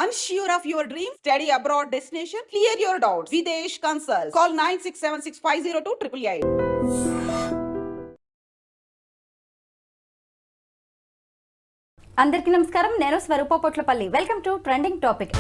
Unsure of your dream? Study abroad destination? Clear your doubts. Videsh Consult. Call 9676502888. అందరికీ నమస్కారం. నేను Swaroopa Potlapalli. Welcome to trending topic.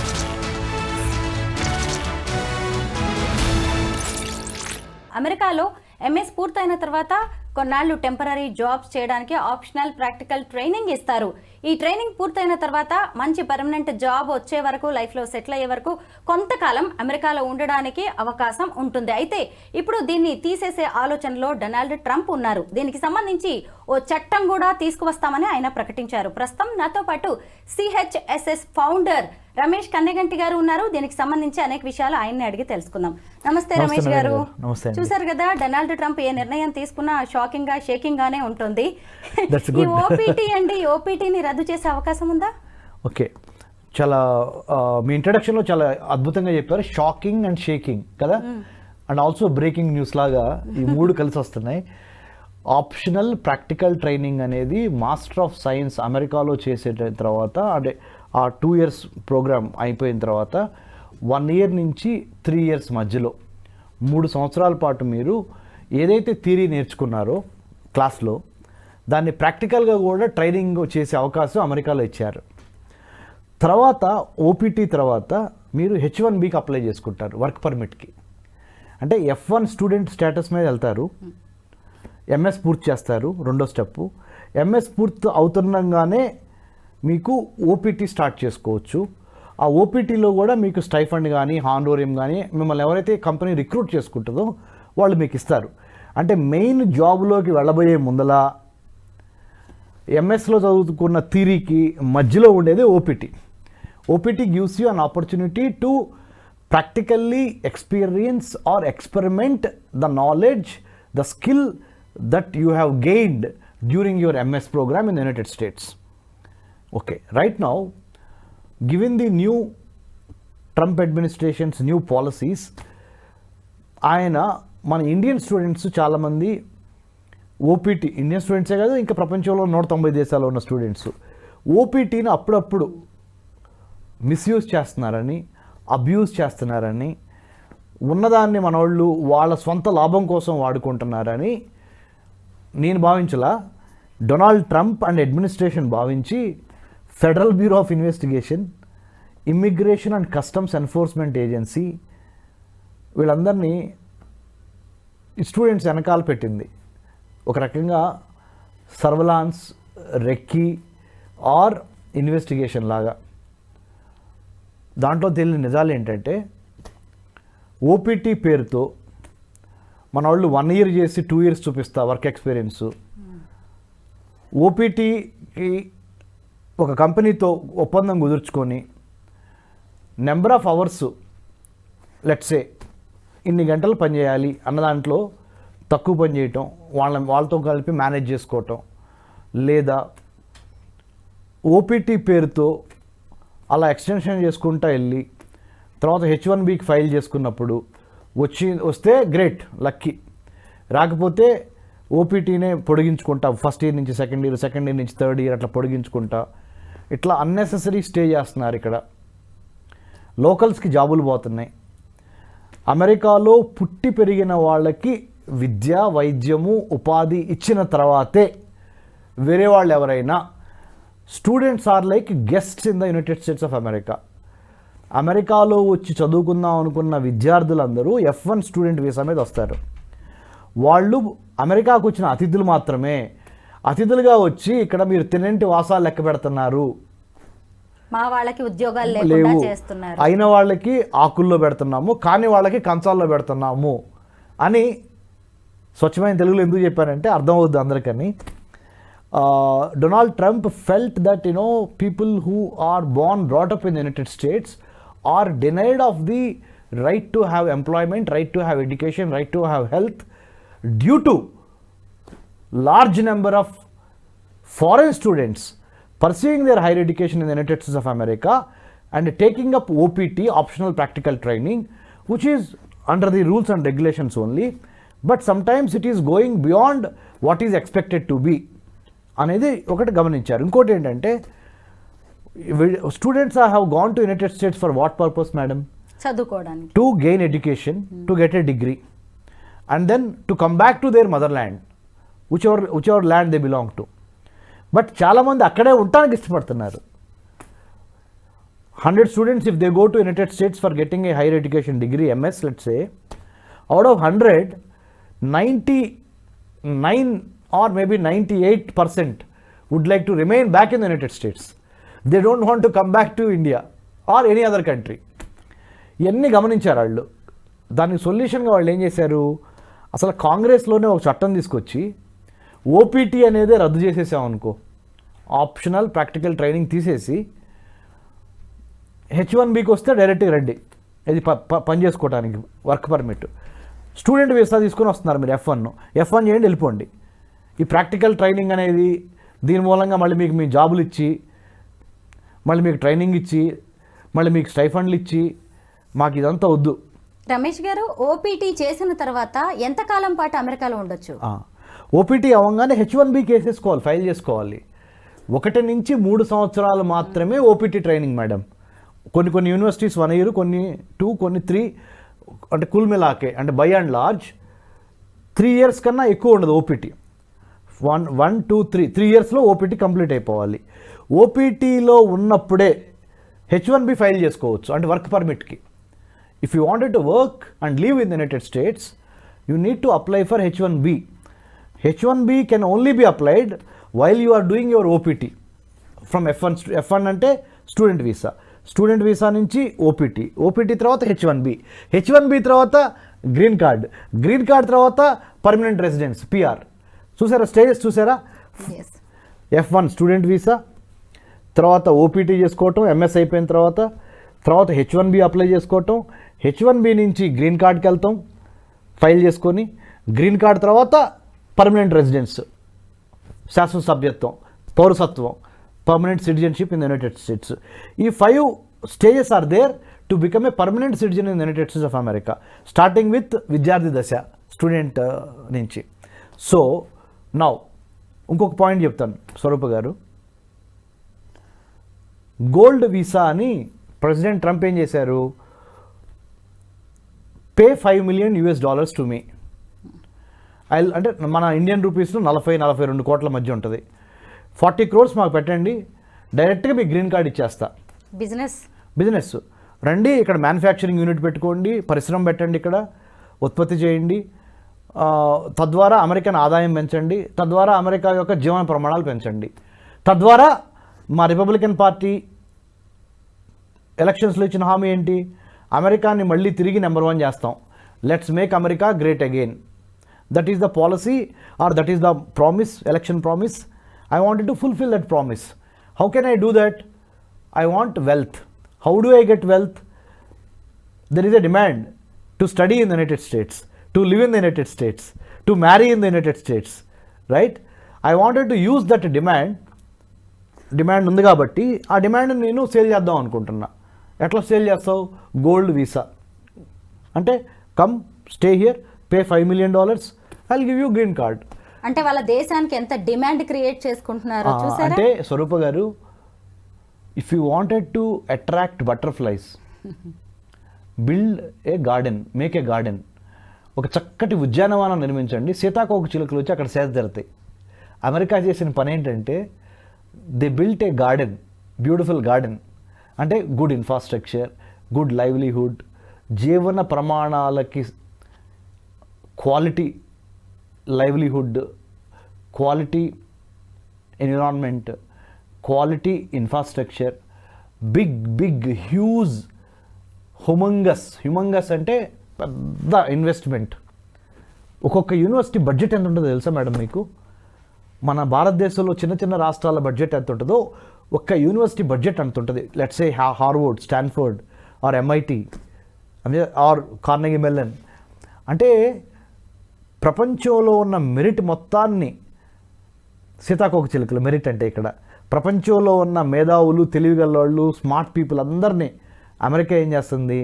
అమెరికాలో MS పూర్తయిన తర్వాత కొన్నాళ్ళు టెంపరీ జాబ్స్ చేయడానికి ఆప్షనల్ ప్రాక్టికల్ ట్రైనింగ్ ఇస్తారు. ఈ ట్రైనింగ్ పూర్తయిన తర్వాత మంచి పర్మనెంట్ జాబ్ వచ్చే వరకు, లైఫ్లో సెటిల్ అయ్యే వరకు కొంతకాలం అమెరికాలో ఉండడానికి అవకాశం ఉంటుంది. అయితే ఇప్పుడు దీన్ని తీసేసే ఆలోచనలో డొనాల్డ్ ట్రంప్ ఉన్నారు. దీనికి సంబంధించి ఓ చట్టం కూడా తీసుకువస్తామని ఆయన ప్రకటించారు. ప్రస్తుతం నాతో పాటు సిహెచ్ఎస్ఎస్ ఫౌండర్ రమేష్ కన్నెగంటి గారు ఉన్నారు. దీనికి సంబంధించి అనేక విషయాలు ఆయన్ని అడిగి తెలుసుకుందాం. నమస్తే రమేష్ గారు. చూసారు కదా, డొనాల్డ్ ట్రంప్ ఏ నిర్ణయం తీసుకున్నా షాకింగ్ గా, షేకింగ్ గానే ఉంటుంది. ఈ ఓపీటీ అండి, ఓపీటీని రద్దు చేసే అవకాశం ఉందా? ఓకే, చాలా మీ ఇంట్రడక్షన్లో చాలా అద్భుతంగా చెప్పారు. షాకింగ్ అండ్ షేకింగ్ కదా, అండ్ ఆల్సో బ్రేకింగ్ న్యూస్ లాగా ఈ మూడు కలిసి వస్తున్నాయి. ఆప్షనల్ ప్రాక్టికల్ ట్రైనింగ్ అనేది మాస్టర్ ఆఫ్ సైన్స్ అమెరికాలో చేసే తర్వాత, అంటే ఆ 2 years ప్రోగ్రామ్ అయిపోయిన తర్వాత 1 year నుంచి 3 years మధ్యలో 3 సంవత్సరాల పాటు మీరు ఏదైతే థియరీ నేర్చుకున్నారో క్లాస్లో, దాన్ని ప్రాక్టికల్గా కూడా ట్రైనింగ్ చేసే అవకాశం అమెరికాలో ఇచ్చారు. తర్వాత ఓపీటీ తర్వాత మీరు H1Bకి అప్లై చేసుకుంటారు, వర్క్ పర్మిట్కి. అంటే F1 స్టూడెంట్ స్టేటస్ మీద వెళ్తారు, ఎంఎస్ పూర్తి చేస్తారు, రెండో స్టెప్పు. ఎంఎస్ పూర్తి అవుతుండగానే మీకు ఓపీటీ స్టార్ట్ చేసుకోవచ్చు. ఆ ఓపీటీలో కూడా మీకు స్టైఫండ్ కానీ, హానోరియం కానీ, మిమ్మల్ని ఎవరైతే కంపెనీ రిక్రూట్ చేసుకుంటుందో వాళ్ళు మీకు ఇస్తారు. అంటే మెయిన్ జాబ్లోకి వెళ్ళబోయే ముందల ఎంఎస్లో చదువుకున్న థియరీకి మధ్యలో ఉండేది OPT. OPT gives you an opportunity to practically experience or experiment the knowledge, the skill that you have gained during your MS program in the United States. Okay, right now, given the new Trump administration's new policies, ఆయన మన Indian students చాలామంది OPT, Indian స్టూడెంట్సే కాదు, ఇంకా ప్రపంచంలో 190 దేశాల్లో ఉన్న students ఓపీటీని అప్పుడప్పుడు misuse చేస్తున్నారని, అబ్యూజ్ చేస్తున్నారని, ఉన్నదాన్ని మన వాళ్ళు వాళ్ళ సొంత లాభం కోసం వాడుకుంటున్నారని నేను భావించలా. డొనాల్డ్ ట్రంప్ అండ్ అడ్మినిస్ట్రేషన్ భావించి federal bureau of investigation, immigration and customs enforcement agency వీళ్ళందరినీ స్టూడెంట్స్ వెనకాల పెట్టింది. ఒక రకంగా సర్వలాన్స్, రెక్కీ ఆర్ ఇన్వెస్టిగేషన్ లాగా. దాంట్లో తెలియని నిజాలు ఏంటంటే, ఓపీటీ పేరుతో మన వాళ్ళు 1 year చేసి 2 years చూపిస్తా వర్క్ ఎక్స్పీరియన్సు. ఓపీటీకి ఒక కంపెనీతో ఒప్పందం కుదుర్చుకొని నెంబర్ ఆఫ్ అవర్స్, లెట్సే ఇన్ని గంటలు పని చేయాలి అన్న దాంట్లో తక్కువ పని చేయటం, వాళ్ళతో కలిపి మేనేజ్ చేసుకోవటం, లేదా ఓపీటీ పేరుతో అలా ఎక్స్టెన్షన్ చేసుకుంటూ వెళ్ళి తర్వాత H1Bకి ఫైల్ చేసుకున్నప్పుడు వస్తే గ్రేట్, లక్కీ. రాకపోతే ఓపీటీనే పొడిగించుకుంటా, ఫస్ట్ ఇయర్ నుంచి సెకండ్ ఇయర్, సెకండ్ ఇయర్ నుంచి థర్డ్ ఇయర్ అట్లా పొడిగించుకుంటా, ఇట్లా అన్నెసెసరీ స్టే చేస్తున్నారు. ఇక్కడ లోకల్స్కి జాబులు పోతున్నాయి. అమెరికాలో పుట్టి పెరిగిన వాళ్ళకి విద్య, వైద్యము, ఉపాధి ఇచ్చిన తర్వాతే వేరే వాళ్ళు ఎవరైనా, students or like guests in the United States of America. అమెరికాలో వచ్చి చదువుకుందాం అనుకున్న విద్యార్థులందరూ F1 స్టూడెంట్ వీసా మీద వస్తారు. వాళ్ళు అమెరికాకు వచ్చిన అతిథులు మాత్రమే. అతిథులుగా వచ్చి ఇక్కడ మీరు తినంటి వాసాలు లెక్క పెడుతున్నారు, మా వాళ్ళకి ఉద్యోగాలు లేకుండా చేస్తున్నారు, అయిన వాళ్ళకి ఆకుల్లో పెడుతున్నాము, కాని వాళ్ళకి కంచాల్లో పెడుతున్నాము అని స్వచ్ఛమైన తెలుగులో ఎందుకు చెప్పారంటే అర్థమవుద్ది అందరికని. Donald Trump felt that people who are born, brought up in the United States are denied of the right to have employment, right to have education, right to have health due to large number of foreign students pursuing their higher education in the United States of America and taking up OPT, optional practical training, which is under the rules and regulations only, but sometimes it is going beyond what is expected to be అనేది ఒకటి గమనించారు. ఇంకోటి ఏంటంటే students have gone to United states for what purpose madam? చదువుకోవడానికి. To gain education, to get a degree, and then to come back to their motherland, whichever land they belong to. But చాలా మంది అక్కడే ఉండడానికి ఇష్టపడుతున్నారు. 100 students, if they go to United States for getting a higher education degree, MS, let's say, out of 100, 99 or maybe 98% would like to remain back in the United States. They don't want to come back to India or any other country. ఇవన్నీ గమనించారు వాళ్ళు. దానికి సొల్యూషన్గా వాళ్ళు ఏం చేశారు, అసలు కాంగ్రెస్లోనే ఒక చట్టం తీసుకొచ్చి ఓపీటీ అనేది రద్దు చేసేసామనుకో, ఆప్షనల్ ప్రాక్టికల్ ట్రైనింగ్ తీసేసి H1Bకి వస్తే డైరెక్ట్గా రండి, ఇది పని చేసుకోవడానికి వర్క్ పర్మిట్. స్టూడెంట్ వీసా తీసుకొని వస్తున్నారు మీరు, F1 చేయండి వెళ్ళిపోండి. ఈ ప్రాక్టికల్ ట్రైనింగ్ అనేది దీని మూలంగా మళ్ళీ మీకు మీ జాబులు ఇచ్చి, మళ్ళీ మీకు ట్రైనింగ్ ఇచ్చి, మళ్ళీ మీకు స్టైఫండ్లు ఇచ్చి, మాకు ఇదంతా వద్దు. రమేష్ గారు, ఓపీటీ చేసిన తర్వాత ఎంతకాలం పాటు అమెరికాలో ఉండొచ్చు? ఓపీటీ అవ్వగానే H1B కేసేసుకోవాలి, ఫైల్ చేసుకోవాలి. 1 నుంచి 3 సంవత్సరాలు మాత్రమే ఓపీటీ ట్రైనింగ్ మేడం. కొన్ని యూనివర్సిటీస్ 1 year, కొన్ని 2, కొన్ని 3, అంటే కుల్ మిలాకే, అంటే బై అండ్ లార్జ్ 3 years కన్నా ఎక్కువ ఉండదు ఓపీటీ. 1, 2, 3 yearsలో ఓపీటీ కంప్లీట్ అయిపోవాలి. ఓపీటీలో ఉన్నప్పుడే H1B ఫైల్ చేసుకోవచ్చు, అంటే work పర్మిట్కి. If you wanted to work and live in the United States, you need to apply for H1B. H1B can only be applied while you are doing your OPT. From F1 అంటే student visa, student visa నుంచి OPT తర్వాత H1B తర్వాత green card తర్వాత permanent residence PR. చూసారా stages చూసారా? F1 student visa, తర్వాత OPT చేసుకోవటం, MS అయిపోయిన తర్వాత H1B అప్లై చేసుకోవటం, H1B నుంచి గ్రీన్ కార్డ్కి వెళ్తాం ఫైల్ చేసుకొని, గ్రీన్ కార్డ్ తర్వాత పర్మనెంట్ రెసిడెన్స్, శాశ్వత సభ్యత్వం, పౌరసత్వం, permanent citizenship in the United States. ఈ 5 stages are there to become a permanent citizen in the United States of America, starting with విద్యార్థి దశ, స్టూడెంట్ నుంచి. సో నౌ ఇంకొక పాయింట్ చెప్తాను స్వరూప గారు. గోల్డ్ వీసా అని ప్రెసిడెంట్ ట్రంప్ ఏం చేశారు, పే $5 million టు మీ. అంటే మన ఇండియన్ రూపీస్లో 40-42 కోట్ల మధ్య ఉంటుంది. 40 crores మాకు పెట్టండి, డైరెక్ట్గా మీకు గ్రీన్ కార్డ్ ఇచ్చేస్తా. బిజినెస్ రండి, ఇక్కడ మ్యానుఫ్యాక్చరింగ్ యూనిట్ పెట్టుకోండి, పరిశ్రమ పెట్టండి, ఇక్కడ ఉత్పత్తి చేయండి, తద్వారా అమెరికన్ ఆదాయం పెంచండి, తద్వారా అమెరికా యొక్క జీవన ప్రమాణాలు పెంచండి, తద్వారా మా రిపబ్లికన్ పార్టీ ఎలక్షన్స్లో ఇచ్చిన హామీ ఏంటి, అమెరికాని మళ్ళీ తిరిగి నెంబర్ 1 చేస్తాం, let's make America great again. That is the policy or that is the promise, election promise. I wanted to fulfil that promise. How can I do that? I want wealth. How do I get wealth? There is a demand to study in the United States, to live in the United States, to marry in the United States, right? I wanted to use that demand ఉంది కాబట్టి ఆ డిమాండ్ని నేను sale చేద్దాం అనుకుంటున్నా. ఎట్లా sale చేస్తావు? Gold visa అంటే come stay here, pay $5 million, I will give you green card. అంటే వాళ్ళ దేశానికి ఎంత డిమాండ్ క్రియేట్ చేసుకుంటున్నారు చూసారా? అంటే స్వరూప గారు, if you wanted to attract butterflies, build a garden, make a garden. ఒక చక్కటి ఉద్యానవనం నిర్మించండి, సీతాకోక చిలుకలు వచ్చి అక్కడ సేద తీరుతాయి. అమెరికా చేసిన పని ఏంటంటే they built a garden, beautiful garden. అంటే గుడ్ ఇన్ఫ్రాస్ట్రక్చర్, గుడ్ లైవ్లీహుడ్, జీవన ప్రమాణాలకి quality livelihood, quality environment, quality infrastructure, big huge humongous అంటే పెద్ద ఇన్వెస్ట్మెంట్. ఒక్కొక్క యూనివర్సిటీ బడ్జెట్ ఎంత ఉంటుందో తెలుసా మేడం మీకు? మన భారతదేశంలో చిన్న రాష్ట్రాల బడ్జెట్ ఎంత ఉంటుందో ఒక్క యూనివర్సిటీ బడ్జెట్ అంత ఉంటుంది. Let's say Harvard, Stanford or MIT or Carnegie Mellon. అంటే ప్రపంచంలో ఉన్న మెరిట్ మొత్తాన్ని, సీతాకోక చిలుకలు మెరిట్ అంటే ఇక్కడ ప్రపంచంలో ఉన్న మేధావులు, తెలివిగల వాళ్ళు, స్మార్ట్ పీపుల్ అందరినీ అమెరికా ఏం చేస్తుంది,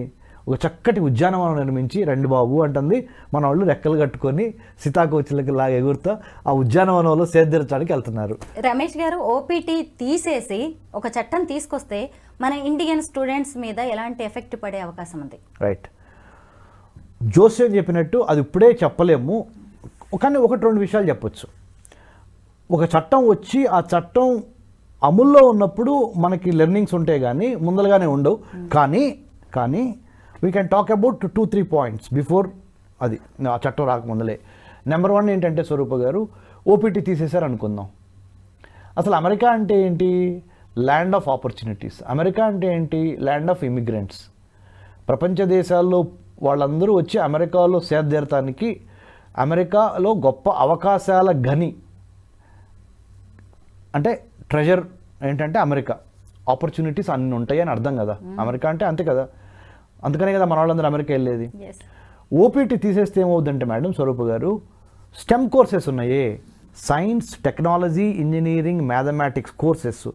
ఒక చక్కటి ఉద్యానవనం నిర్మించి రండి బాబు అంటుంది, మన వాళ్ళు రెక్కలు కట్టుకొని సీతాకోచిలకి లాగా ఎగురుతా ఆ ఉద్యానవనంలో సేద్యరచడానికి వెళ్తున్నారు. రమేష్ గారు, ఓపీటీ తీసేసి ఒక చట్టం తీసుకొస్తే మన ఇండియన్ స్టూడెంట్స్ మీద ఎలాంటి ఎఫెక్ట్ పడే అవకాశం ఉంది? రైట్, జోసెఫ్ చెప్పినట్టు అది ఇప్పుడే చెప్పలేము, కానీ 1-2 విషయాలు చెప్పొచ్చు. ఒక చట్టం వచ్చి ఆ చట్టం అమల్లో ఉన్నప్పుడు మనకి లెర్నింగ్స్ ఉంటాయి కానీ ముందలుగానే ఉండవు. కానీ we can talk about 2-3 points before అది ఆ చట్టం రాకముందలే. నెంబర్ 1 ఏంటంటే స్వరూప గారు, ఓపీటీ తీసేశారు అనుకుందాం. అసలు అమెరికా అంటే ఏంటి? Land of opportunities. అమెరికా అంటే ఏంటి? Land of immigrants. ప్రపంచ దేశాల్లో వాళ్ళందరూ వచ్చి అమెరికాలో సేద్యర్థానికి, అమెరికాలో గొప్ప అవకాశాల గని అంటే ట్రెజర్ ఏంటంటే అమెరికా. ఆపర్చునిటీస్ అన్నీ ఉంటాయి అని అర్థం కదా, అమెరికా అంటే అంతే కదా. అందుకనే కదా మన వాళ్ళందరూ అమెరికా వెళ్ళేది. ఓపీటీ తీసేస్తే ఏమవుతుందంటే మేడం స్వరూప గారు, స్టెమ్ కోర్సెస్ ఉన్నాయే, science, technology, engineering, mathematics courses,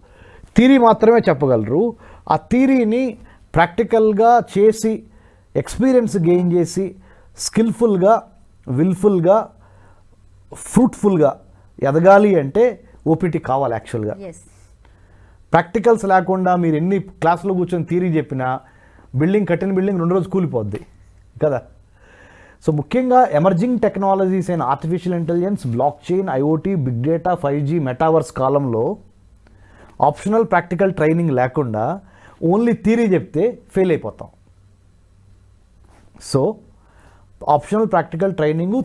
theory మాత్రమే చెప్పగలరు. ఆ థియరీని ప్రాక్టికల్గా చేసి ఎక్స్పీరియన్స్ గెయిన్ చేసి స్కిల్ఫుల్గా, విల్ఫుల్గా, ఫ్రూట్ఫుల్గా ఎదగాలి అంటే ఓపీటీ కావాలి యాక్చువల్గా. ప్రాక్టికల్స్ లేకుండా మీరు ఎన్ని క్లాసులో కూర్చొని థియరీ చెప్పినా కట్టిన బిల్డింగ్ 2 రోజులు కూలిపోద్ది కదా. సో ముఖ్యంగా ఎమర్జింగ్ టెక్నాలజీస్ అయిన artificial intelligence, blockchain, IoT, big data, 5G, metaverse కాలంలో ఆప్షనల్ ప్రాక్టికల్ ట్రైనింగ్ లేకుండా ఓన్లీ థియరీ చెప్తే ఫెయిల్ అయిపోతాం. సో ఆప్షనల్ ప్రాక్టికల్ ట్రైనింగ్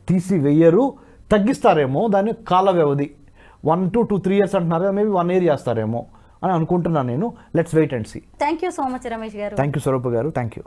తీసివేయరు, తగ్గిస్తారేమో దాని కాల వ్యవధి. 1 to 2-3 years అంటున్నారు, మేబీ 1 year చేస్తారేమో అని అనుకుంటున్నాను నేను. Let's wait and see. Thank you so much Ramesh garu. Thank you స్వరూప గారు, థ్యాంక్ యూ.